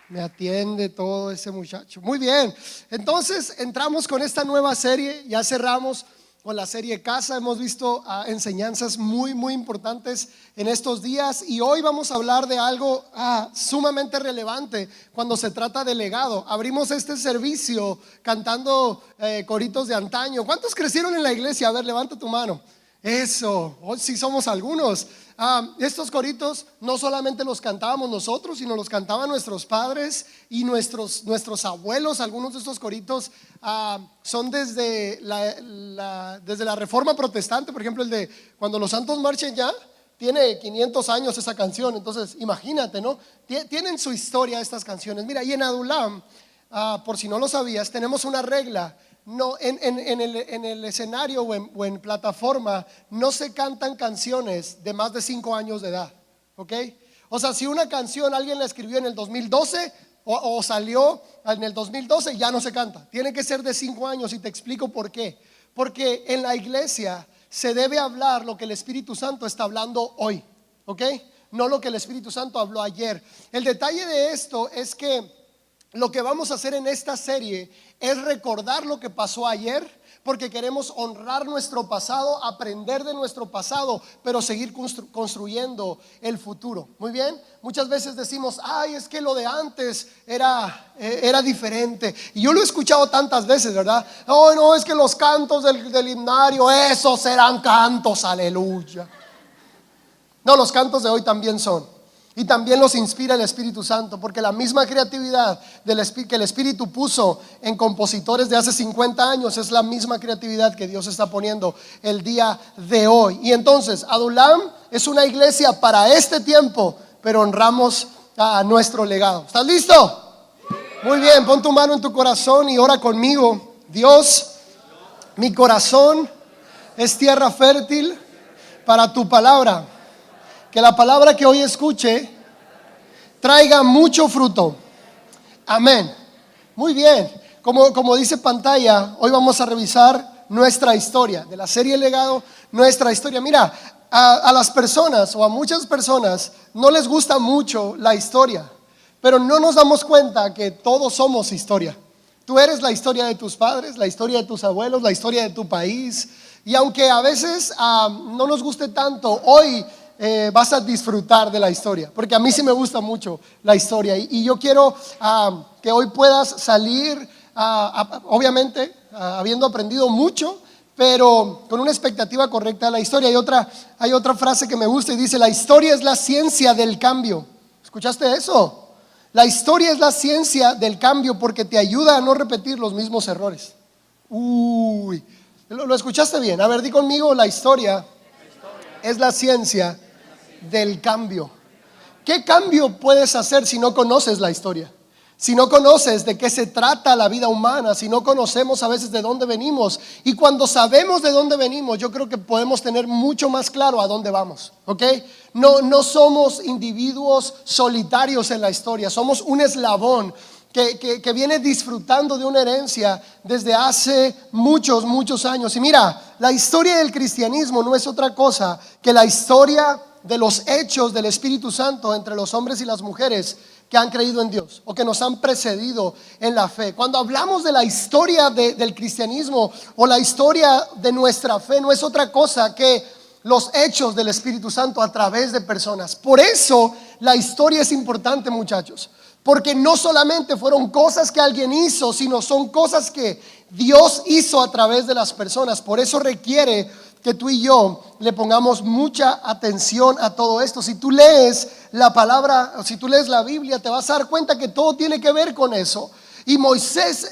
Me atiende todo ese muchacho. Muy bien, entonces entramos con esta nueva serie. Ya cerramos con la serie Casa. Hemos visto enseñanzas muy importantes en estos días, y hoy vamos a hablar de algo sumamente relevante cuando se trata de legado. Abrimos este servicio cantando coritos de antaño. ¿Cuántos crecieron en la iglesia? A ver, levanta tu mano. Eso, hoy sí somos algunos. Estos coritos no solamente los cantábamos nosotros, sino los cantaban nuestros padres y nuestros abuelos. Algunos de estos coritos son desde la Reforma Protestante. Por ejemplo, el de Cuando los santos marchen ya, tiene 500 años esa canción. Entonces imagínate, ¿no? Tienen su historia estas canciones. Mira, y en Adulam, por si no lo sabías, tenemos una regla. No, en el escenario o en plataforma no se cantan canciones de más de 5 años de edad, ¿ok? O sea, si una canción alguien la escribió en el 2012 o salió en el 2012, ya no se canta. Tiene que ser de 5 años, y te explico por qué. Porque en la iglesia se debe hablar lo que el Espíritu Santo está hablando hoy, ¿ok? No lo que el Espíritu Santo habló ayer. El detalle de esto es que lo que vamos a hacer en esta serie es recordar lo que pasó ayer, porque queremos honrar nuestro pasado, aprender de nuestro pasado, pero seguir construyendo el futuro. Muy bien, muchas veces decimos, es que lo de antes era diferente. Y yo lo he escuchado tantas veces, ¿verdad? No, es que los cantos del himnario, esos eran cantos, aleluya. No, los cantos de hoy también son. Y también los inspira el Espíritu Santo, porque la misma creatividad que el Espíritu puso en compositores de hace 50 años es la misma creatividad que Dios está poniendo el día de hoy. Y entonces Adulam es una iglesia para este tiempo, pero honramos a nuestro legado. ¿Estás listo? Muy bien, pon tu mano en tu corazón y ora conmigo. Dios, mi corazón es tierra fértil para tu palabra. Que la palabra que hoy escuche traiga mucho fruto. Amén. Muy bien. Como dice pantalla, hoy vamos a revisar nuestra historia de la serie Legado, nuestra historia. Mira, a las personas, o a muchas personas, no les gusta mucho la historia, pero no nos damos cuenta que todos somos historia. Tú eres la historia de tus padres, la historia de tus abuelos, la historia de tu país. Y aunque a veces no nos guste tanto, hoy vas a disfrutar de la historia, porque a mí sí me gusta mucho la historia, y yo quiero que hoy puedas salir, obviamente habiendo aprendido mucho, pero con una expectativa correcta de la historia. Hay otra frase que me gusta y dice: la historia es la ciencia del cambio. ¿Escuchaste eso? La historia es la ciencia del cambio, porque te ayuda a no repetir los mismos errores. Uy, ¿lo escuchaste bien? A ver, di conmigo: la historia es la ciencia del cambio. ¿Qué cambio puedes hacer si no conoces la historia? Si no conoces de qué se trata la vida humana, si no conocemos a veces de dónde venimos. Y cuando sabemos de dónde venimos, yo creo que podemos tener mucho más claro a dónde vamos, ¿ok? No somos individuos solitarios en la historia, somos un eslabón que viene disfrutando de una herencia desde hace muchos años. Y mira, la historia del cristianismo no es otra cosa que la historia de los hechos del Espíritu Santo entre los hombres y las mujeres que han creído en Dios o que nos han precedido en la fe. Cuando hablamos de la historia del cristianismo o la historia de nuestra fe, no es otra cosa que los hechos del Espíritu Santo a través de personas. Por eso la historia es importante, muchachos, porque no solamente fueron cosas que alguien hizo, sino son cosas que Dios hizo a través de las personas. Por eso requiere que tú y yo le pongamos mucha atención a todo esto. Si tú lees la palabra, si tú lees la Biblia, te vas a dar cuenta que todo tiene que ver con eso. Y Moisés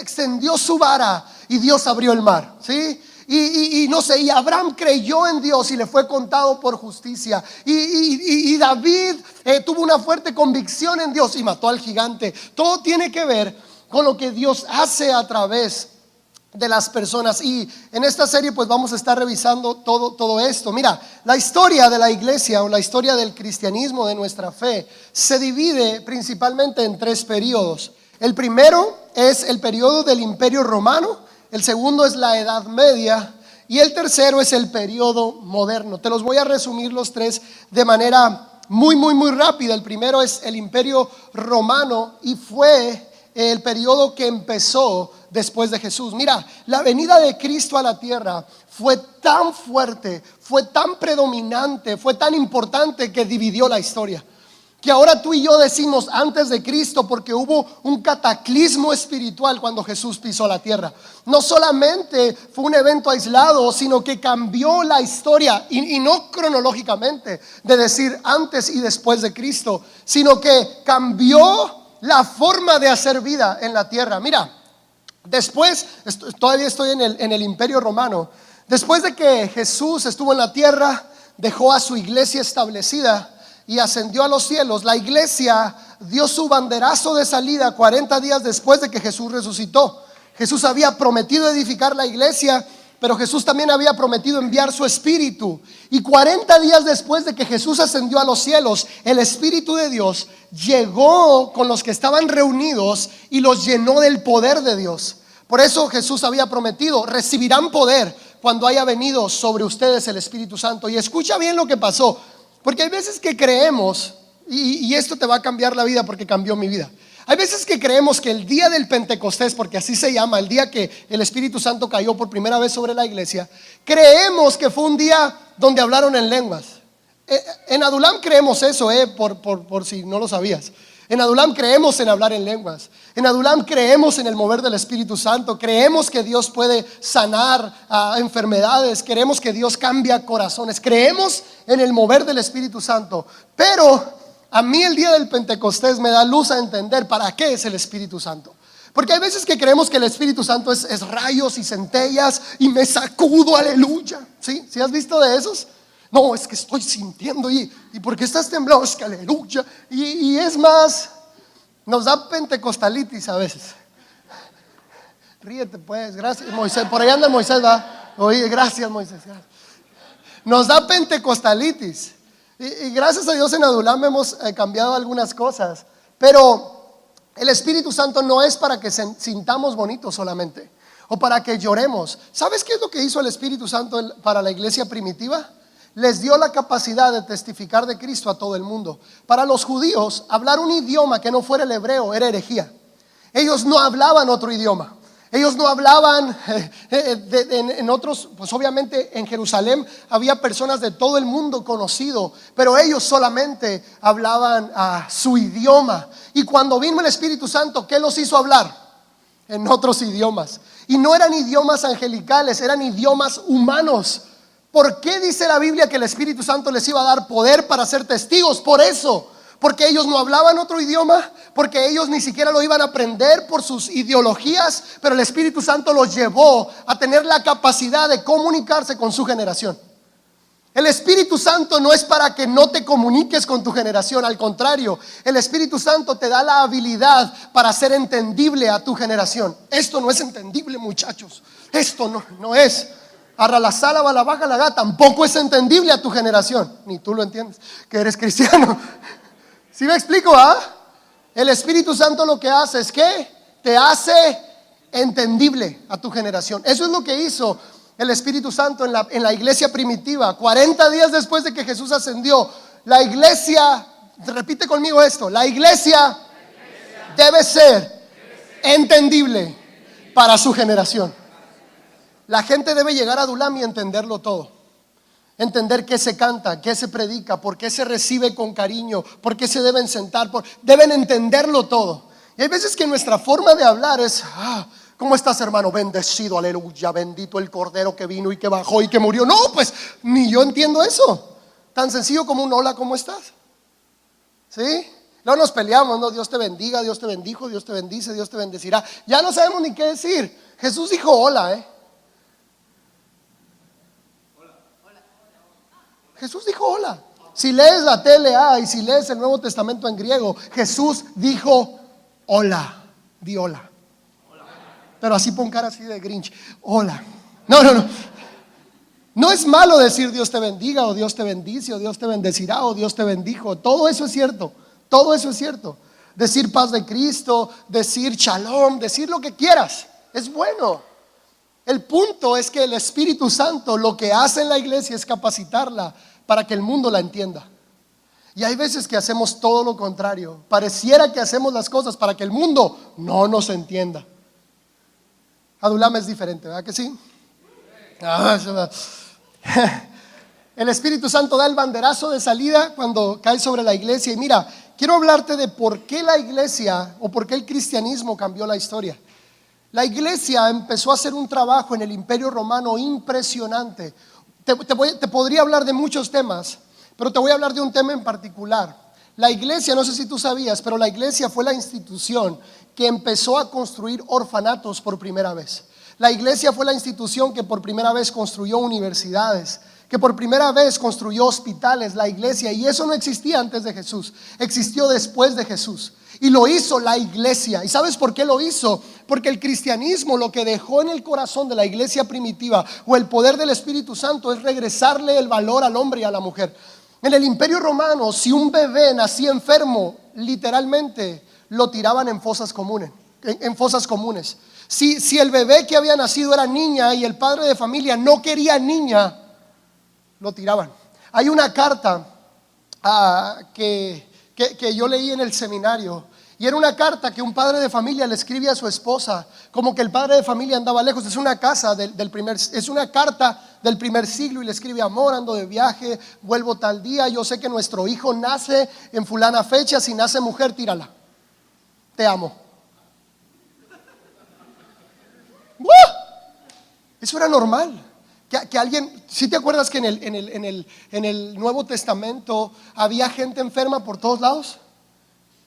extendió su vara y Dios abrió el mar, ¿sí? Y Abraham creyó en Dios y le fue contado por justicia. Y David tuvo una fuerte convicción en Dios y mató al gigante. Todo tiene que ver con lo que Dios hace a través de las personas. Y en esta serie pues vamos a estar revisando todo esto. Mira, la historia de la iglesia o la historia del cristianismo, de nuestra fe, se divide principalmente en 3 periodos. El primero es el periodo del Imperio Romano, el segundo es la Edad Media y el tercero es el periodo moderno. Te los voy a resumir los 3 de manera muy rápida. El primero es el Imperio Romano y fue el periodo que empezó después de Jesús. Mira, la venida de Cristo a la tierra fue tan fuerte, fue tan predominante, fue tan importante que dividió la historia. Que ahora tú y yo decimos antes de Cristo porque hubo un cataclismo espiritual cuando Jesús pisó la tierra. No solamente fue un evento aislado, sino que cambió la historia, y no cronológicamente de decir antes y después de Cristo, sino que cambió la forma de hacer vida en la tierra. Mira, después, todavía estoy en el Imperio Romano. Después de que Jesús estuvo en la tierra, dejó a su iglesia establecida y ascendió a los cielos. La iglesia dio su banderazo de salida 40 días después de que Jesús resucitó. Jesús había prometido edificar la iglesia, pero Jesús también había prometido enviar su espíritu. Y 40 días después de que Jesús ascendió a los cielos, el Espíritu de Dios llegó con los que estaban reunidos y los llenó del poder de Dios. Por eso Jesús había prometido: recibirán poder cuando haya venido sobre ustedes el Espíritu Santo. Y escucha bien lo que pasó, porque hay veces que creemos, y esto te va a cambiar la vida porque cambió mi vida. Hay veces que creemos que el día del Pentecostés, porque así se llama, el día que el Espíritu Santo cayó por primera vez sobre la iglesia, creemos que fue un día donde hablaron en lenguas. En Adulam creemos eso, por si no lo sabías. En Adulam creemos en hablar en lenguas. En Adulam creemos en el mover del Espíritu Santo. Creemos que Dios puede sanar enfermedades. Creemos que Dios cambia corazones. Creemos en el mover del Espíritu Santo. Pero a mí el día del Pentecostés me da luz a entender para qué es el Espíritu Santo. Porque hay veces que creemos que el Espíritu Santo es rayos y centellas y me sacudo, aleluya. ¿Sí? ¿Sí has visto de esos? No, es que estoy sintiendo y porque estás temblando, es que aleluya. Y es más, nos da pentecostalitis a veces. Ríete pues, gracias Moisés. Por ahí anda Moisés, va. Oye, gracias Moisés. Nos da pentecostalitis. Y gracias a Dios en Adulam hemos cambiado algunas cosas. Pero el Espíritu Santo no es para que sintamos bonitos solamente, o para que lloremos. ¿Sabes qué es lo que hizo el Espíritu Santo para la iglesia primitiva? Les dio la capacidad de testificar de Cristo a todo el mundo. Para los judíos, hablar un idioma que no fuera el hebreo era herejía. Ellos no hablaban otro idioma. Ellos no hablaban en otros, pues obviamente en Jerusalén había personas de todo el mundo conocido, pero ellos solamente hablaban su idioma. Y cuando vino el Espíritu Santo, ¿qué los hizo hablar? En otros idiomas. Y no eran idiomas angelicales, eran idiomas humanos. ¿Por qué dice la Biblia que el Espíritu Santo les iba a dar poder para ser testigos? Por eso, porque ellos no hablaban otro idioma, porque ellos ni siquiera lo iban a aprender por sus ideologías, pero el Espíritu Santo los llevó a tener la capacidad de comunicarse con su generación. El Espíritu Santo no es para que no te comuniques con tu generación, al contrario, el Espíritu Santo te da la habilidad para ser entendible a tu generación. Esto no es entendible, muchachos, esto no es. Arra la sala, va la baja, la gata, tampoco es entendible a tu generación, ni tú lo entiendes, que eres cristiano. ¿Sí me explico? El Espíritu Santo lo que hace es que te hace entendible a tu generación. Eso es lo que hizo el Espíritu Santo en la iglesia primitiva. 40 días después de que Jesús ascendió, la iglesia, repite conmigo esto, la iglesia debe ser entendible para su generación. La gente debe llegar a Adulam y entenderlo todo. Entender qué se canta, qué se predica, por qué se recibe con cariño, por qué se deben sentar, deben entenderlo todo. Y hay veces que nuestra forma de hablar es: ¿cómo estás, hermano? Bendecido, aleluya, bendito el Cordero que vino y que bajó y que murió. No, pues ni yo entiendo eso. Tan sencillo como un hola, ¿cómo estás? ¿Sí? No nos peleamos, no, Dios te bendiga, Dios te bendijo, Dios te bendice, Dios te bendecirá. Ya no sabemos ni qué decir. Jesús dijo hola, Jesús dijo hola. Si lees la TLA y si lees el Nuevo Testamento en griego, Jesús dijo hola. Di hola. Pero así pon cara así de Grinch. Hola. No. No es malo decir Dios te bendiga, o Dios te bendice, o Dios te bendecirá, o Dios te bendijo. Todo eso es cierto. Todo eso es cierto. Decir paz de Cristo, decir shalom, decir lo que quieras. Es bueno. El punto es que el Espíritu Santo lo que hace en la iglesia es capacitarla para que el mundo la entienda. Y hay veces que hacemos todo lo contrario. Pareciera que hacemos las cosas para que el mundo no nos entienda. Adulam es diferente, ¿verdad que sí? El Espíritu Santo da el banderazo de salida cuando cae sobre la iglesia. Y mira, quiero hablarte de por qué la iglesia o por qué el cristianismo cambió la historia. La iglesia empezó a hacer un trabajo en el Imperio Romano impresionante. Te podría hablar de muchos temas, pero te voy a hablar de un tema en particular. La iglesia, no sé si tú sabías, pero la iglesia fue la institución que empezó a construir orfanatos por primera vez. La iglesia fue la institución que por primera vez construyó universidades, que por primera vez construyó hospitales, la iglesia. Y eso no existía antes de Jesús, existió después de Jesús. Y lo hizo la iglesia. ¿Y sabes por qué lo hizo? Porque el cristianismo lo que dejó en el corazón de la iglesia primitiva, o el poder del Espíritu Santo, es regresarle el valor al hombre y a la mujer. En el Imperio Romano, si un bebé nacía enfermo, literalmente lo tiraban en fosas comunes. Si el bebé que había nacido era niña y el padre de familia no quería niña, lo tiraban. Hay una carta que yo leí en el seminario, y era una carta que un padre de familia le escribe a su esposa, como que el padre de familia andaba lejos. Es una carta del primer siglo, y le escribe: amor, ando de viaje, vuelvo tal día, yo sé que nuestro hijo nace en fulana fecha, si nace mujer, tírala, te amo. Eso era normal. Que alguien, si te acuerdas que en el Nuevo Testamento había gente enferma por todos lados,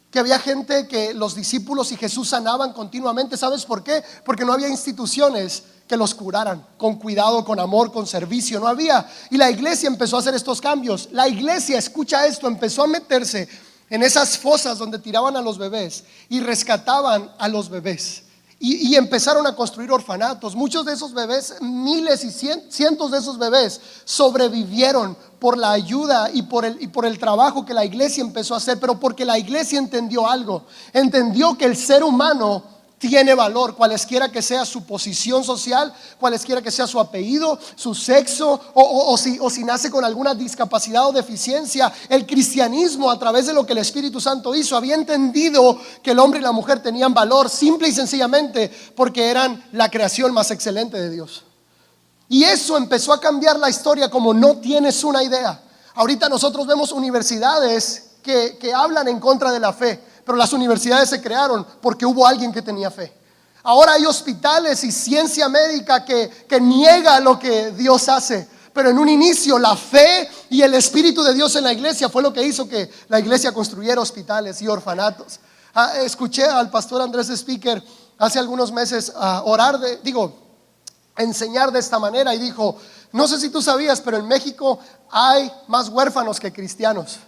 que había gente que los discípulos y Jesús sanaban continuamente. ¿Sabes por qué? Porque no había instituciones que los curaran con cuidado, con amor, con servicio. No había. Y la iglesia empezó a hacer estos cambios. La iglesia, escucha esto, empezó a meterse en esas fosas donde tiraban a los bebés y rescataban a los bebés. Y empezaron a construir orfanatos. Muchos de esos bebés, miles y cientos de esos bebés sobrevivieron por la ayuda y por el trabajo que la iglesia empezó a hacer. Pero porque la iglesia entendió algo, entendió que el ser humano tiene valor, cualesquiera que sea su posición social, cualesquiera que sea su apellido, su sexo, o si nace con alguna discapacidad o deficiencia. El cristianismo, a través de lo que el Espíritu Santo hizo, había entendido que el hombre y la mujer tenían valor, simple y sencillamente porque eran la creación más excelente de Dios. Y eso empezó a cambiar la historia como no tienes una idea. Ahorita nosotros vemos universidades que hablan en contra de la fe, pero las universidades se crearon porque hubo alguien que tenía fe. Ahora hay hospitales y ciencia médica que niega lo que Dios hace. Pero en un inicio la fe y el Espíritu de Dios en la iglesia fue lo que hizo que la iglesia construyera hospitales y orfanatos. Escuché al pastor Andrés Speaker hace algunos meses enseñar de esta manera, y dijo: no sé si tú sabías, pero en México hay más huérfanos que cristianos.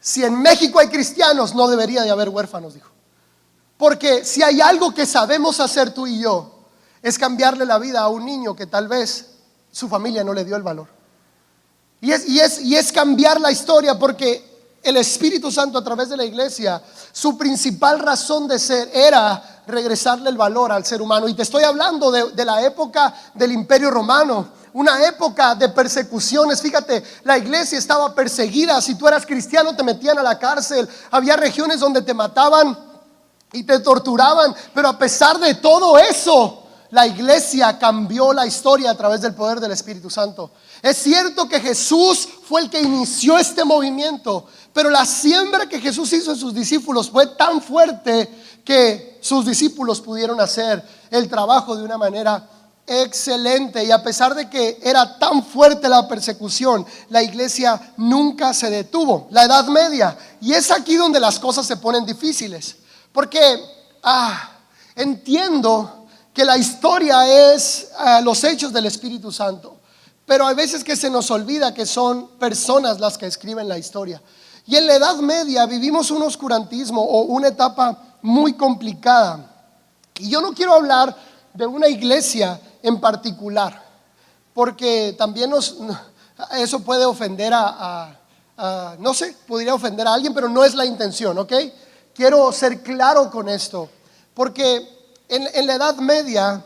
Si en México hay cristianos, no debería de haber huérfanos, dijo. Porque si hay algo que sabemos hacer tú y yo, es cambiarle la vida a un niño que tal vez su familia no le dio el valor. Y es cambiar la historia, porque el Espíritu Santo, a través de la iglesia, su principal razón de ser era regresarle el valor al ser humano. Y te estoy hablando de la época del Imperio Romano, una época de persecuciones. Fíjate, la iglesia estaba perseguida. Si tú eras cristiano, te metían a la cárcel. Había regiones donde te mataban y te torturaban. Pero a pesar de todo eso, la iglesia cambió la historia a través del poder del Espíritu Santo. Es cierto que Jesús fue el que inició este movimiento, pero la siembra que Jesús hizo en sus discípulos fue tan fuerte que sus discípulos pudieron hacer el trabajo de una manera excelente. Y a pesar de que era tan fuerte la persecución, la iglesia nunca se detuvo. La Edad Media, y es aquí donde las cosas se ponen difíciles, porque entiendo que la historia es los hechos del Espíritu Santo, pero hay veces que se nos olvida que son personas las que escriben la historia. Y en la Edad Media vivimos un oscurantismo o una etapa muy complicada. Y yo no quiero hablar de una iglesia en particular, porque también eso puede ofender no sé, podría ofender a alguien, pero no es la intención, ¿ok? Quiero ser claro con esto, porque en la Edad Media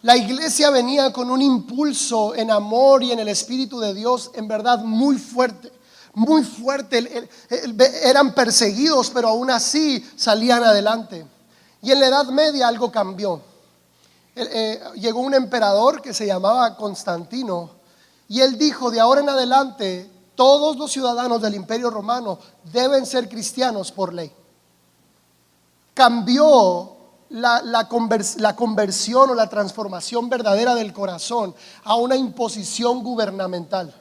la iglesia venía con un impulso en amor y en el Espíritu de Dios en verdad muy fuerte. muy fuerte, eran perseguidos, pero aún así salían adelante. Y en la Edad Media algo cambió. Llegó un emperador que se llamaba Constantino, y él dijo: de ahora en adelante todos los ciudadanos del Imperio Romano deben ser cristianos por ley. Cambió la conversión o la transformación verdadera del corazón a una imposición gubernamental.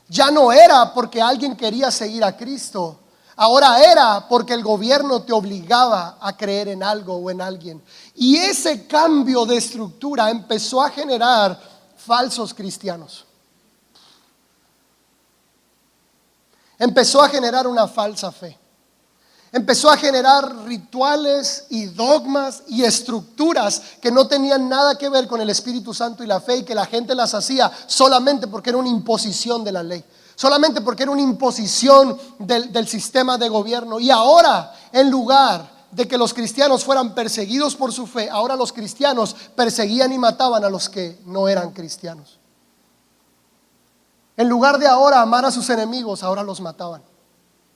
Ya no era porque alguien quería seguir a Cristo, ahora era porque el gobierno te obligaba a creer en algo o en alguien. Y ese cambio de estructura empezó a generar falsos cristianos. Empezó a generar una falsa fe. Empezó a generar rituales y dogmas y estructuras que no tenían nada que ver con el Espíritu Santo y la fe, y que la gente las hacía solamente porque era una imposición de la ley, solamente porque era una imposición del sistema de gobierno. Y ahora, en lugar de que los cristianos fueran perseguidos por su fe, ahora los cristianos perseguían y mataban a los que no eran cristianos. En lugar de ahora amar a sus enemigos, ahora los mataban.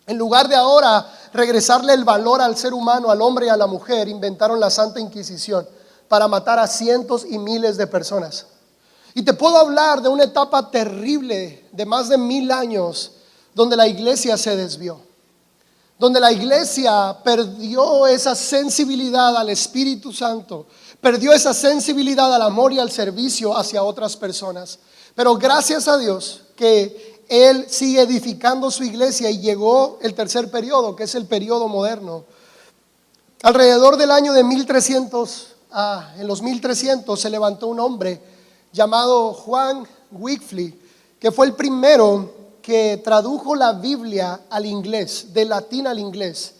En lugar de ahora regresarle el valor al ser humano, al hombre y a la mujer, inventaron la Santa Inquisición para matar a cientos y miles de personas. Y te puedo hablar de una etapa terrible de más de 1000 años donde la iglesia se desvió, donde la iglesia perdió esa sensibilidad al Espíritu Santo, perdió esa sensibilidad al amor y al servicio hacia otras personas. Pero gracias a Dios que Él sigue edificando su iglesia, y llegó el tercer periodo, que es el periodo moderno. Alrededor del año de 1300, en los 1300 se levantó un hombre llamado Juan Wycliffe, que fue el primero que tradujo la Biblia al inglés, del latín al inglés.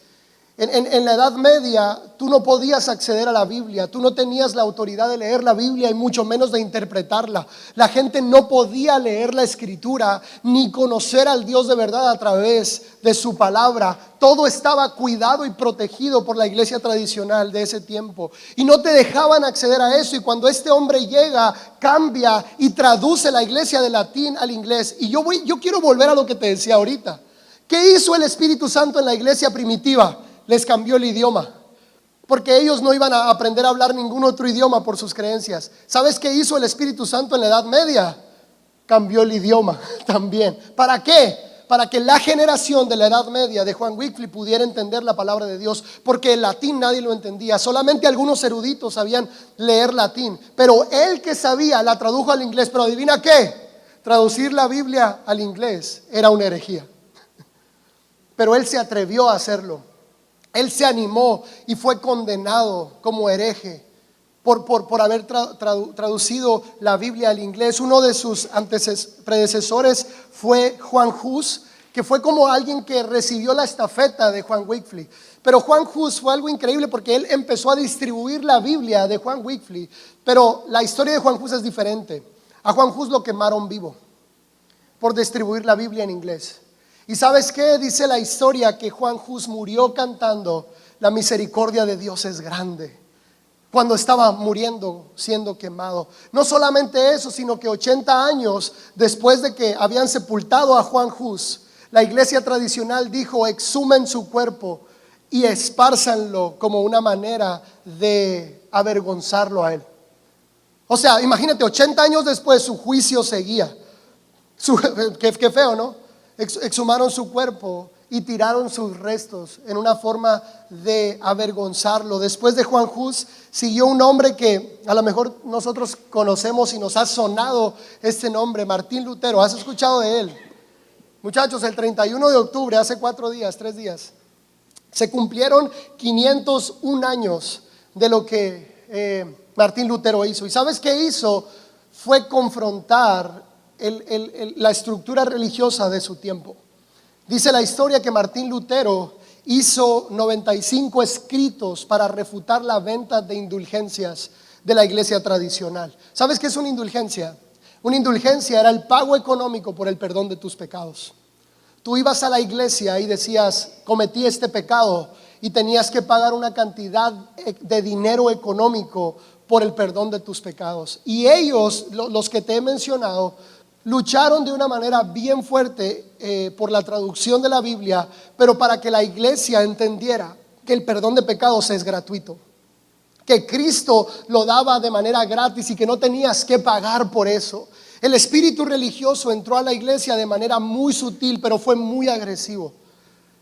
En la Edad Media tú no podías acceder a la Biblia, tú no tenías la autoridad de leer la Biblia y mucho menos de interpretarla. La gente no podía leer la Escritura ni conocer al Dios de verdad a través de su palabra. Todo estaba cuidado y protegido por la iglesia tradicional de ese tiempo, y no te dejaban acceder a eso. Y cuando este hombre llega, cambia y traduce la iglesia del latín al inglés. Y yo quiero volver a lo que te decía ahorita. ¿Qué hizo el Espíritu Santo en la iglesia primitiva? Les cambió el idioma, porque ellos no iban a aprender a hablar ningún otro idioma por sus creencias. ¿Sabes qué hizo el Espíritu Santo en la Edad Media? Cambió el idioma también. ¿Para qué? Para que la generación de la Edad Media de Juan Wycliffe pudiera entender la palabra de Dios, porque el latín nadie lo entendía, solamente algunos eruditos sabían leer latín, pero él que sabía la tradujo al inglés. Pero adivina qué, traducir la Biblia al inglés era una herejía, pero él se atrevió a hacerlo. Él se animó y fue condenado como hereje por haber traducido la Biblia al inglés. Uno de sus predecesores fue Juan Hus, que fue como alguien que recibió la estafeta de Juan Wycliffe. Pero Juan Hus fue algo increíble, porque él empezó a distribuir la Biblia de Juan Wycliffe. Pero la historia de Juan Hus es diferente. A Juan Hus lo quemaron vivo por distribuir la Biblia en inglés. ¿Y sabes qué? Dice la historia que Juan Hus murió cantando "La misericordia de Dios es grande", cuando estaba muriendo, siendo quemado. No solamente eso, sino que 80 años después de que habían sepultado a Juan Hus, la iglesia tradicional dijo: exhumen su cuerpo y espárzanlo, como una manera de avergonzarlo a él. O sea, imagínate, 80 años después su juicio seguía. Qué feo, ¿no? Exhumaron su cuerpo y tiraron sus restos en una forma de avergonzarlo. Después de Juan Hus siguió un hombre que a lo mejor nosotros conocemos y nos ha sonado este nombre: Martín Lutero. ¿Has escuchado de él? Muchachos, el 31 de octubre, hace 3 días, se cumplieron 501 años de lo que Martín Lutero hizo. ¿Y sabes qué hizo? Fue confrontar la estructura religiosa de su tiempo. Dice la historia que Martín Lutero hizo 95 escritos para refutar la venta de indulgencias de la iglesia tradicional. ¿Sabes qué es una indulgencia? Una indulgencia era el pago económico por el perdón de tus pecados. Tú ibas a la iglesia y decías: cometí este pecado, y tenías que pagar una cantidad de dinero económico por el perdón de tus pecados. Y ellos, los que te he mencionado, lucharon de una manera bien fuerte por la traducción de la Biblia, pero para que la iglesia entendiera que el perdón de pecados es gratuito, que Cristo lo daba de manera gratis y que no tenías que pagar por eso. El espíritu religioso entró a la iglesia de manera muy sutil, pero fue muy agresivo.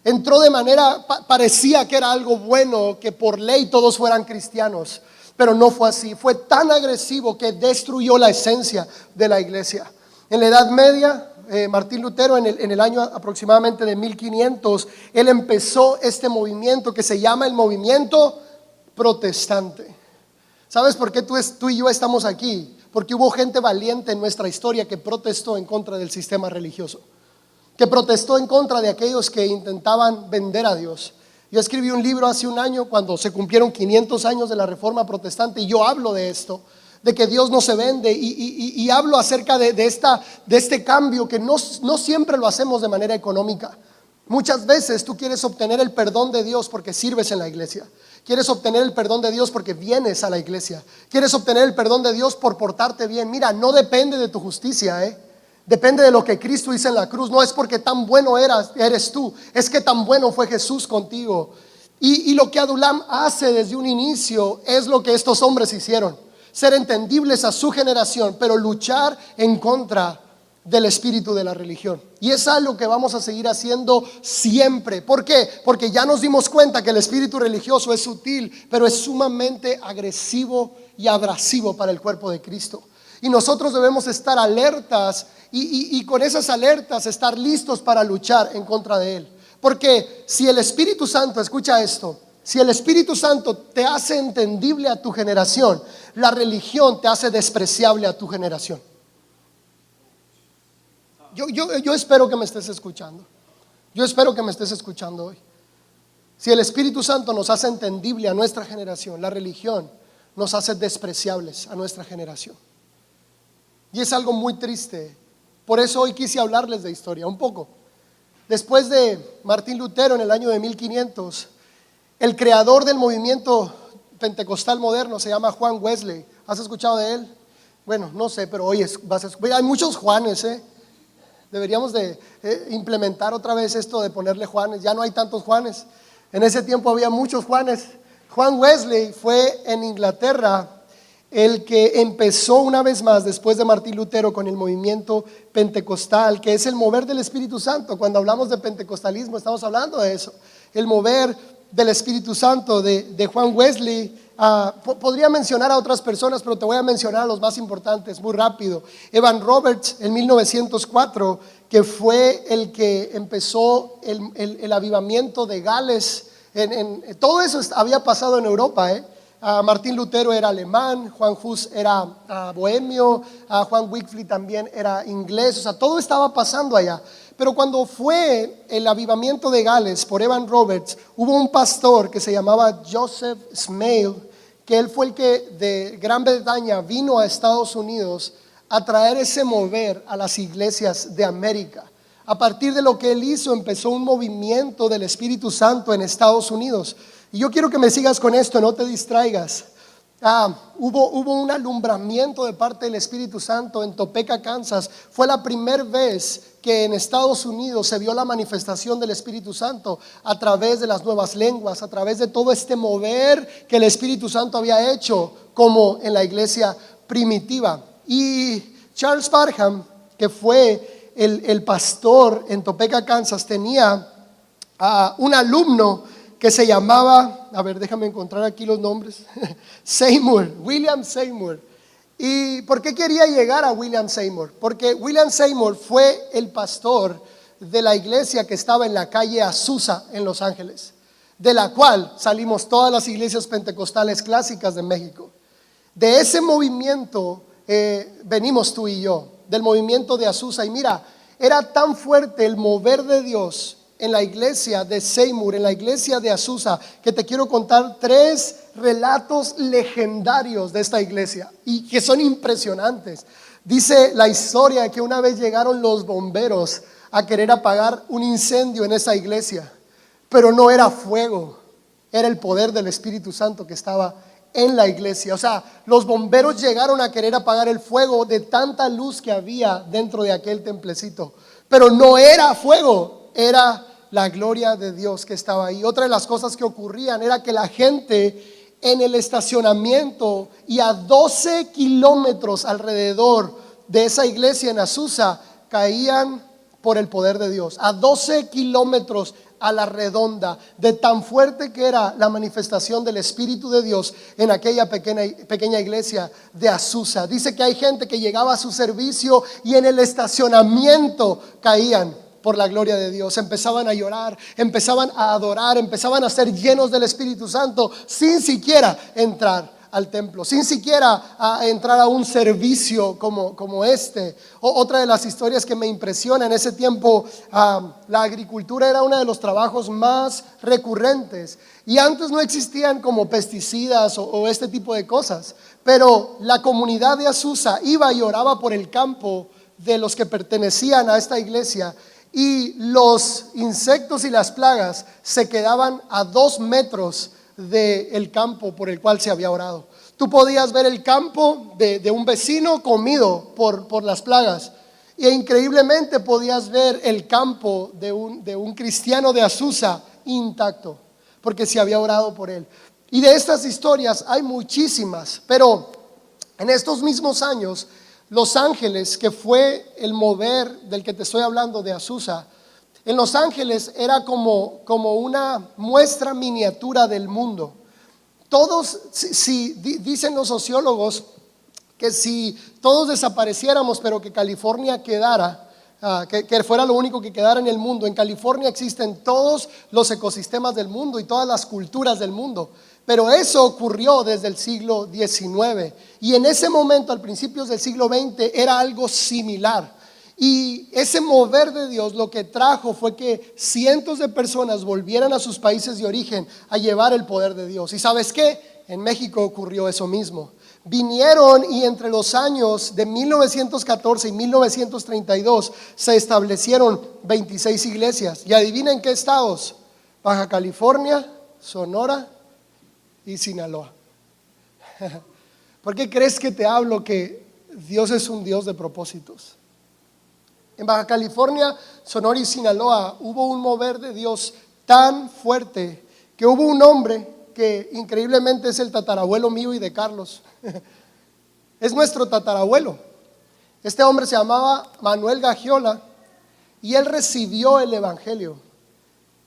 Entró de manera, parecía que era algo bueno, que por ley todos fueran cristianos, pero no fue así. Fue tan agresivo que destruyó la esencia de la iglesia. En la Edad Media, Martín Lutero, en el año aproximadamente de 1500, él empezó este movimiento que se llama el movimiento protestante. ¿Sabes por qué tú y yo estamos aquí? Porque hubo gente valiente en nuestra historia que protestó en contra del sistema religioso, que protestó en contra de aquellos que intentaban vender a Dios. Yo escribí un libro hace un año cuando se cumplieron 500 años de la Reforma Protestante, y yo hablo de esto, de que Dios no se vende, y hablo acerca de este cambio que no siempre lo hacemos de manera económica. Muchas veces tú quieres obtener el perdón de Dios porque sirves en la iglesia. Quieres obtener el perdón de Dios porque vienes a la iglesia. Quieres obtener el perdón de Dios por portarte bien. Mira, no depende de tu justicia, depende de lo que Cristo hizo en la cruz. No es porque tan bueno eres tú, es que tan bueno fue Jesús contigo. Y lo que Adulam hace desde un inicio es lo que estos hombres hicieron: ser entendibles a su generación, pero luchar en contra del espíritu de la religión. Y es algo que vamos a seguir haciendo siempre. ¿Por qué? Porque ya nos dimos cuenta que el espíritu religioso es sutil, pero es sumamente agresivo y abrasivo para el cuerpo de Cristo. Y nosotros debemos estar alertas y con esas alertas estar listos para luchar en contra de él. Porque si el Espíritu Santo, escucha esto, si el Espíritu Santo te hace entendible a tu generación, la religión te hace despreciable a tu generación. Yo espero que me estés escuchando. Yo espero que me estés escuchando hoy. Si el Espíritu Santo nos hace entendible a nuestra generación, la religión nos hace despreciables a nuestra generación. Y es algo muy triste. Por eso hoy quise hablarles de historia un poco. Después de Martín Lutero, en el año de 1500, el creador del movimiento pentecostal moderno se llama Juan Wesley. ¿Has escuchado de él? Bueno, no sé, pero hoy hay muchos Juanes, Deberíamos de implementar otra vez esto de ponerle Juanes. Ya no hay tantos Juanes. En ese tiempo había muchos Juanes. Juan Wesley fue en Inglaterra el que empezó una vez más, después de Martín Lutero, con el movimiento pentecostal, que es el mover del Espíritu Santo. Cuando hablamos de pentecostalismo estamos hablando de eso, el mover del Espíritu Santo de Juan Wesley. Podría mencionar a otras personas, pero te voy a mencionar a los más importantes muy rápido. Evan Roberts, en 1904, que fue el que empezó el avivamiento de Gales. Todo eso había pasado en Europa, Martín Lutero era alemán, Juan Hus era bohemio, Juan Wycliffe también era inglés. O sea, todo estaba pasando allá. Pero cuando fue el avivamiento de Gales por Evan Roberts, hubo un pastor que se llamaba Joseph Smale, que él fue el que de Gran Bretaña vino a Estados Unidos a traer ese mover a las iglesias de América. A partir de lo que él hizo, empezó un movimiento del Espíritu Santo en Estados Unidos. Y yo quiero que me sigas con esto, no te distraigas. Hubo un alumbramiento de parte del Espíritu Santo en Topeka, Kansas. Fue la primera vez que en Estados Unidos se vio la manifestación del Espíritu Santo a través de las nuevas lenguas, a través de todo este mover que el Espíritu Santo había hecho, como en la iglesia primitiva. Y Charles Parham, que fue el pastor en Topeka, Kansas, tenía un alumno que se llamaba, déjame encontrar aquí los nombres, William Seymour. ¿Y por qué quería llegar a William Seymour? Porque William Seymour fue el pastor de la iglesia que estaba en la calle Azusa en Los Ángeles, de la cual salimos todas las iglesias pentecostales clásicas de México. De ese movimiento venimos tú y yo, del movimiento de Azusa. Y mira, era tan fuerte el mover de Dios en la iglesia de Seymour, en la iglesia de Azusa, que te quiero contar 3 relatos legendarios de esta iglesia y que son impresionantes. Dice la historia que una vez llegaron los bomberos a querer apagar un incendio en esa iglesia, pero no era fuego, era el poder del Espíritu Santo que estaba en la iglesia. O sea, los bomberos llegaron a querer apagar el fuego de tanta luz que había dentro de aquel templecito. Pero no era fuego, era la gloria de Dios que estaba ahí. Otra de las cosas que ocurrían era que la gente en el estacionamiento y a 12 kilómetros alrededor de esa iglesia en Azusa caían por el poder de Dios. A 12 kilómetros a la redonda, de tan fuerte que era la manifestación del Espíritu de Dios en aquella pequeña iglesia de Azusa. Dice que hay gente que llegaba a su servicio y en el estacionamiento caían por la gloria de Dios. Empezaban a llorar, empezaban a adorar, empezaban a ser llenos del Espíritu Santo sin siquiera entrar al templo, sin siquiera a entrar a un servicio como este. Otra de las historias que me impresiona, en ese tiempo la agricultura era uno de los trabajos más recurrentes y antes no existían como pesticidas o este tipo de cosas, pero la comunidad de Azusa iba y oraba por el campo de los que pertenecían a esta iglesia, y los insectos y las plagas se quedaban a 2 metros del campo por el cual se había orado. Tú podías ver el campo de un vecino comido por las plagas, e increíblemente podías ver el campo de un cristiano de Azusa intacto, porque se había orado por él. Y de estas historias hay muchísimas, pero en estos mismos años Los Ángeles, que fue el mover del que te estoy hablando de Azusa, en Los Ángeles era como una muestra miniatura del mundo. Todos, dicen los sociólogos que si todos desapareciéramos, pero que California quedara, que fuera lo único que quedara en el mundo. En California existen todos los ecosistemas del mundo y todas las culturas del mundo. Pero eso ocurrió desde el siglo XIX. Y en ese momento, al principios del siglo XX, era algo similar. Y ese mover de Dios lo que trajo fue que cientos de personas volvieran a sus países de origen a llevar el poder de Dios. ¿Y sabes qué? En México ocurrió eso mismo. Vinieron y entre los años de 1914 y 1932 se establecieron 26 iglesias. Y adivinen qué estados: Baja California, Sonora y Sinaloa. ¿Por qué crees que te hablo que Dios es un Dios de propósitos? En Baja California, Sonora y Sinaloa hubo un mover de Dios tan fuerte que hubo un hombre que increíblemente es el tatarabuelo mío y de Carlos. Es nuestro tatarabuelo. Este hombre se llamaba Manuel Gagiola y él recibió el evangelio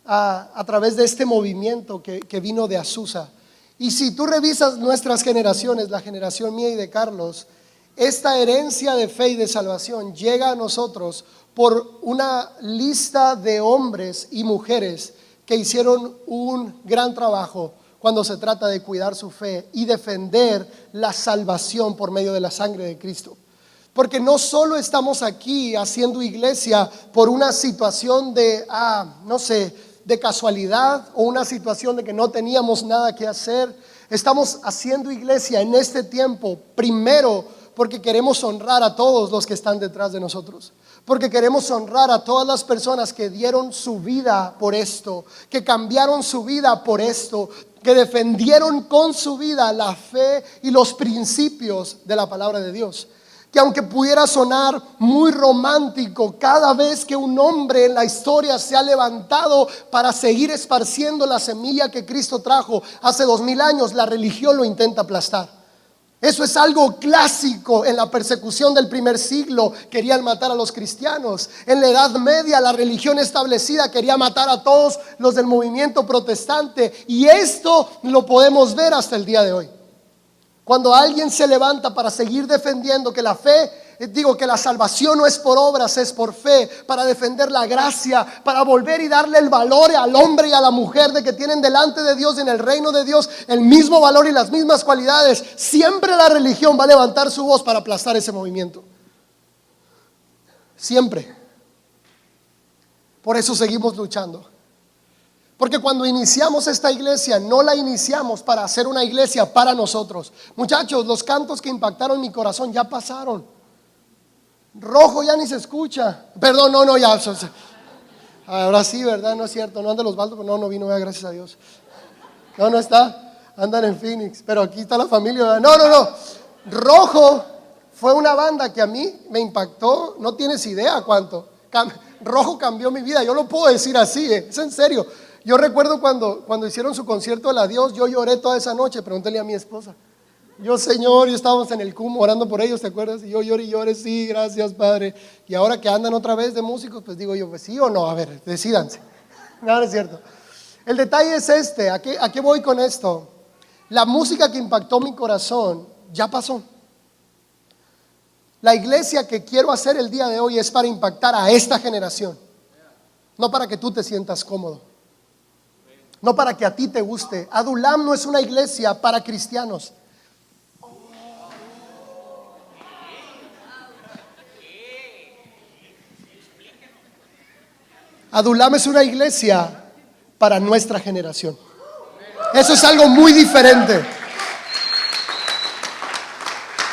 a través de este movimiento que vino de Azusa. Y si tú revisas nuestras generaciones, la generación mía y de Carlos, esta herencia de fe y de salvación llega a nosotros por una lista de hombres y mujeres que hicieron un gran trabajo cuando se trata de cuidar su fe y defender la salvación por medio de la sangre de Cristo. Porque no solo estamos aquí haciendo iglesia por una situación de, no sé, de casualidad o una situación de que no teníamos nada que hacer. Estamos haciendo iglesia en este tiempo primero porque queremos honrar a todos los que están detrás de nosotros, porque queremos honrar a todas las personas que dieron su vida por esto, que cambiaron su vida por esto, que defendieron con su vida la fe y los principios de la palabra de Dios. Que aunque pudiera sonar muy romántico, cada vez que un hombre en la historia se ha levantado para seguir esparciendo la semilla que Cristo trajo hace 2000 años, la religión lo intenta aplastar. Eso es algo clásico. En la persecución del primer siglo querían matar a los cristianos. En la Edad Media la religión establecida quería matar a todos los del movimiento protestante. Y esto lo podemos ver hasta el día de hoy. Cuando alguien se levanta para seguir defendiendo que la fe, que la salvación no es por obras, es por fe, para defender la gracia, para volver y darle el valor al hombre y a la mujer de que tienen delante de Dios en el reino de Dios el mismo valor y las mismas cualidades, siempre la religión va a levantar su voz para aplastar ese movimiento. Siempre. Por eso seguimos luchando. Porque cuando iniciamos esta iglesia, no la iniciamos para hacer una iglesia para nosotros. Muchachos, los cantos que impactaron mi corazón ya pasaron. Rojo ya ni se escucha. Perdón, no, ya. Ahora sí, ¿verdad? No es cierto. No anda los baldos, no vino, gracias a Dios. No está. Andan en Phoenix, pero aquí está la familia. No, no, no. Rojo fue una banda que a mí me impactó, no tienes idea cuánto. Rojo cambió mi vida, yo lo puedo decir así, es en serio. Yo recuerdo cuando hicieron su concierto del adiós, yo lloré toda esa noche, pregúntale a mi esposa. Yo, Señor, yo estábamos en el CUM orando por ellos, ¿te acuerdas? Y yo lloré y lloré, sí, gracias, Padre. Y ahora que andan otra vez de músicos, pues digo yo, pues sí o no, a ver, decídanse. No, no es cierto. El detalle es este, ¿a qué voy con esto? La música que impactó mi corazón ya pasó. La iglesia que quiero hacer el día de hoy es para impactar a esta generación, no para que tú te sientas cómodo, no para que a ti te guste. Adulam no es una iglesia para cristianos. Adulam es una iglesia para nuestra generación. Eso es algo muy diferente.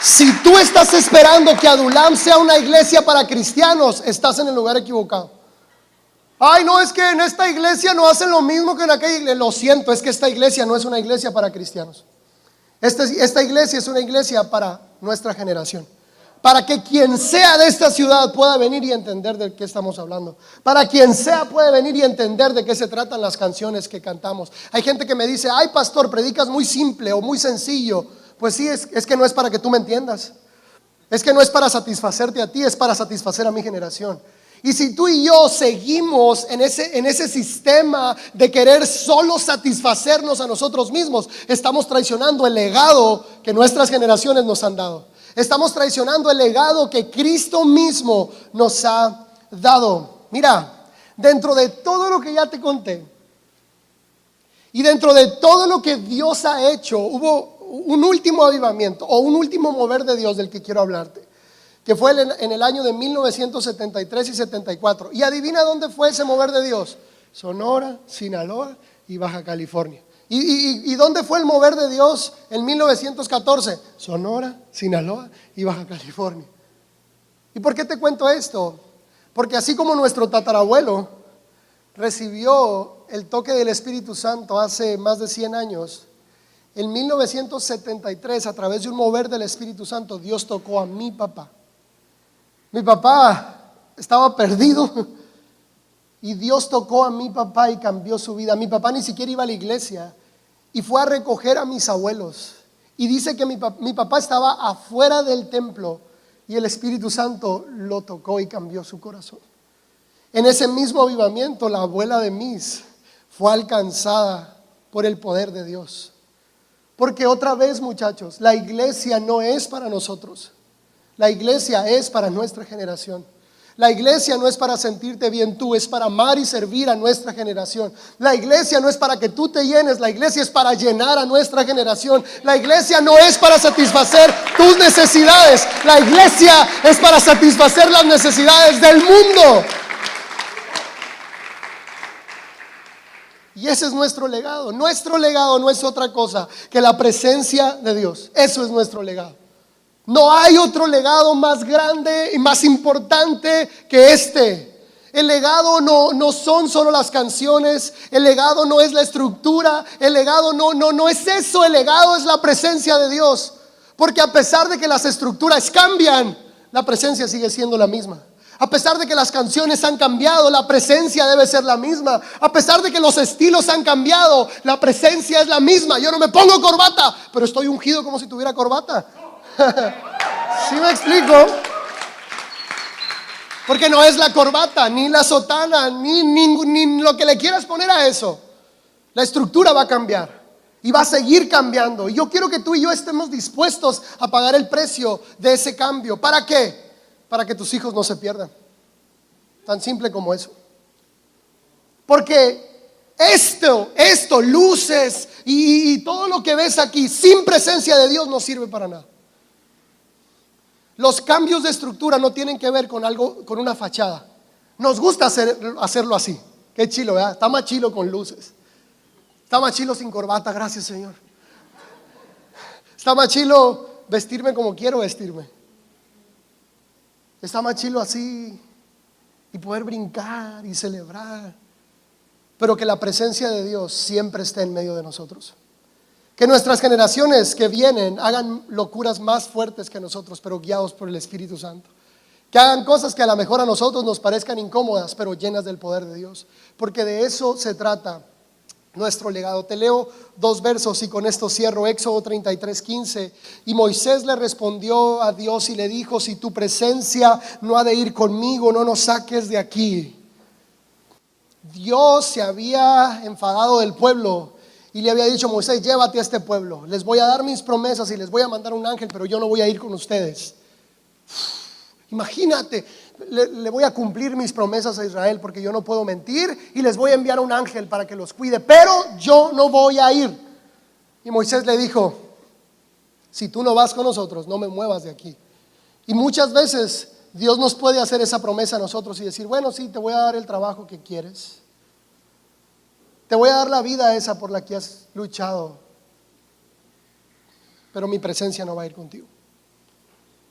Si tú estás esperando que Adulam sea una iglesia para cristianos, estás en el lugar equivocado. Ay, no, es que en esta iglesia no hacen lo mismo que en aquella iglesia. Lo siento, es que esta iglesia no es una iglesia para cristianos. Esta iglesia es una iglesia para nuestra generación. Para que quien sea de esta ciudad pueda venir y entender de qué estamos hablando. Para quien sea puede venir y entender de qué se tratan las canciones que cantamos. Hay gente que me dice, ay pastor, predicas muy simple o muy sencillo. Pues sí, es que no es para que tú me entiendas. Es que no es para satisfacerte a ti, es para satisfacer a mi generación. Y si tú y yo seguimos en ese sistema de querer solo satisfacernos a nosotros mismos, estamos traicionando el legado que nuestras generaciones nos han dado. Estamos traicionando el legado que Cristo mismo nos ha dado. Mira, dentro de todo lo que ya te conté y dentro de todo lo que Dios ha hecho, hubo un último avivamiento o un último mover de Dios del que quiero hablarte, que fue en el año de 1973 y 74. Y adivina dónde fue ese mover de Dios: Sonora, Sinaloa y Baja California. ¿Y dónde fue el mover de Dios en 1914? Sonora, Sinaloa y Baja California. ¿Y por qué te cuento esto? Porque así como nuestro tatarabuelo recibió el toque del Espíritu Santo hace más de 100 años, en 1973, a través de un mover del Espíritu Santo, Dios tocó a mi papá. Mi papá estaba perdido y Dios tocó a mi papá y cambió su vida. Mi papá ni siquiera iba a la iglesia y fue a recoger a mis abuelos. Y dice que mi papá estaba afuera del templo y el Espíritu Santo lo tocó y cambió su corazón. En ese mismo avivamiento, la abuela de Miss fue alcanzada por el poder de Dios. Porque otra vez, muchachos, la iglesia no es para nosotros. La iglesia es para nuestra generación. La iglesia no es para sentirte bien tú, es para amar y servir a nuestra generación. La iglesia no es para que tú te llenes, la iglesia es para llenar a nuestra generación. La iglesia no es para satisfacer tus necesidades, la iglesia es para satisfacer las necesidades del mundo. Y ese es nuestro legado. Nuestro legado no es otra cosa que la presencia de Dios. Eso es nuestro legado. No hay otro legado más grande y más importante que este. El legado no son solo las canciones, el legado no es la estructura, el legado no es eso, el legado es la presencia de Dios. Porque a pesar de que las estructuras cambian, la presencia sigue siendo la misma. A pesar de que las canciones han cambiado, la presencia debe ser la misma. A pesar de que los estilos han cambiado, la presencia es la misma. Yo no me pongo corbata, pero estoy ungido como si tuviera corbata. ¿Sí me explico? Porque no es la corbata, ni la sotana, ni lo que le quieras poner a eso. La estructura va a cambiar y va a seguir cambiando. Y yo quiero que tú y yo estemos dispuestos a pagar el precio de ese cambio. ¿Para qué? Para que tus hijos no se pierdan. Tan simple como eso. Porque esto, luces y todo lo que ves aquí, sin presencia de Dios no sirve para nada. Los cambios de estructura no tienen que ver con algo, con una fachada. Nos gusta hacerlo así. Qué chilo, ¿verdad? Está más chilo con luces. Está más chilo sin corbata, gracias Señor. Está más chilo vestirme como quiero vestirme. Está más chilo así y poder brincar y celebrar. Pero que la presencia de Dios siempre esté en medio de nosotros. Que nuestras generaciones que vienen hagan locuras más fuertes que nosotros, pero guiados por el Espíritu Santo. Que hagan cosas que a lo mejor a nosotros nos parezcan incómodas, pero llenas del poder de Dios. Porque de eso se trata nuestro legado. Te leo 2 versos y con esto cierro. Éxodo 33:15. Y Moisés le respondió a Dios y le dijo: si tu presencia no ha de ir conmigo, no nos saques de aquí. Dios se había enfadado del pueblo y le había dicho: Moisés, llévate a este pueblo, les voy a dar mis promesas y les voy a mandar un ángel, pero yo no voy a ir con ustedes. Imagínate, le voy a cumplir mis promesas a Israel porque yo no puedo mentir, y les voy a enviar un ángel para que los cuide, pero yo no voy a ir. Y Moisés le dijo: si tú no vas con nosotros, no me muevas de aquí. Y muchas veces Dios nos puede hacer esa promesa a nosotros y decir: bueno, sí, te voy a dar el trabajo que quieres, te voy a dar la vida esa por la que has luchado, pero mi presencia no va a ir contigo.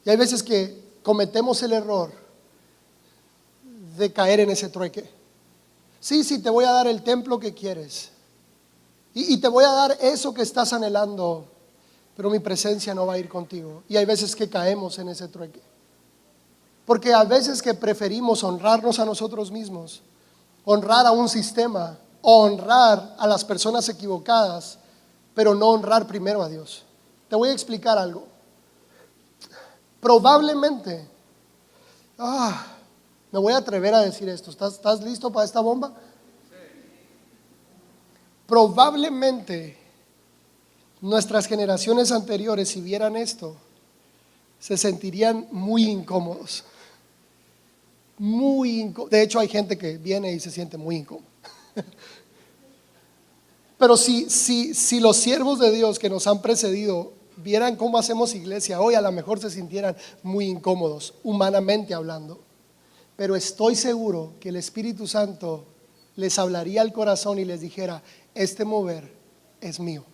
Y hay veces que cometemos el error de caer en ese trueque. Sí, te voy a dar el templo que quieres y te voy a dar eso que estás anhelando, pero mi presencia no va a ir contigo. Y hay veces que caemos en ese trueque, porque a veces que preferimos honrarnos a nosotros mismos, honrar a un sistema, honrar a las personas equivocadas, pero no honrar primero a Dios. Te voy a explicar algo. Probablemente, me voy a atrever a decir esto. ¿Estás listo para esta bomba? Probablemente nuestras generaciones anteriores, si vieran esto, se sentirían muy incómodos. De hecho, hay gente que viene y se siente muy incómodo. Pero si los siervos de Dios que nos han precedido vieran cómo hacemos iglesia hoy, a lo mejor se sintieran muy incómodos, humanamente hablando. Pero estoy seguro que el Espíritu Santo les hablaría al corazón y les dijera: este mover es mío.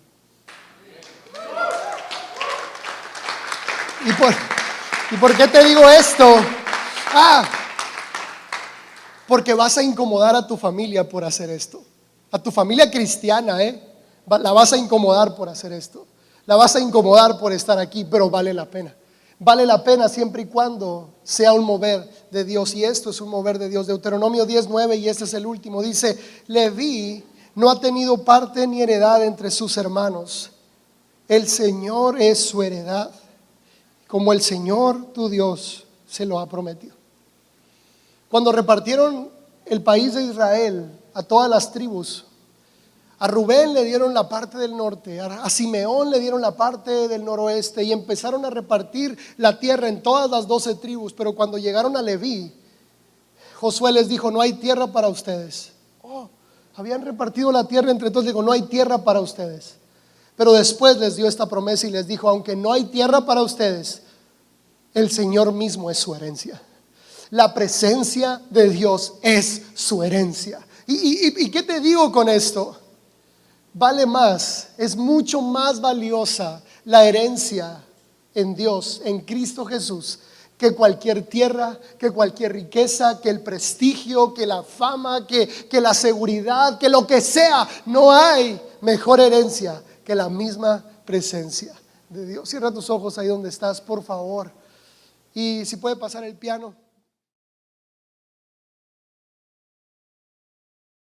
¿Y por qué te digo esto? Porque vas a incomodar a tu familia por hacer esto. A tu familia cristiana, la vas a incomodar por hacer esto. La vas a incomodar por estar aquí, pero vale la pena. Vale la pena siempre y cuando sea un mover de Dios. Y esto es un mover de Dios. Deuteronomio 10:9, y este es el último, dice: Leví no ha tenido parte ni heredad entre sus hermanos. El Señor es su heredad, como el Señor tu Dios se lo ha prometido. Cuando repartieron el país de Israel a todas las tribus, a Rubén le dieron la parte del norte, a Simeón le dieron la parte del noroeste, y empezaron a repartir la tierra en todas las 12 tribus. Pero cuando llegaron a Leví, Josué les dijo: no hay tierra para ustedes. Habían repartido la tierra entre todos, digo: no hay tierra para ustedes. Pero después les dio esta promesa y les dijo: aunque no hay tierra para ustedes, el Señor mismo es su herencia. La presencia de Dios es su herencia. ¿Y qué te digo con esto? Vale más, es mucho más valiosa la herencia en Dios, en Cristo Jesús, que cualquier tierra, que cualquier riqueza, que el prestigio, que la fama, que la seguridad, que lo que sea. No hay mejor herencia que la misma presencia de Dios. Cierra tus ojos ahí donde estás, por favor. Y si puede pasar el piano.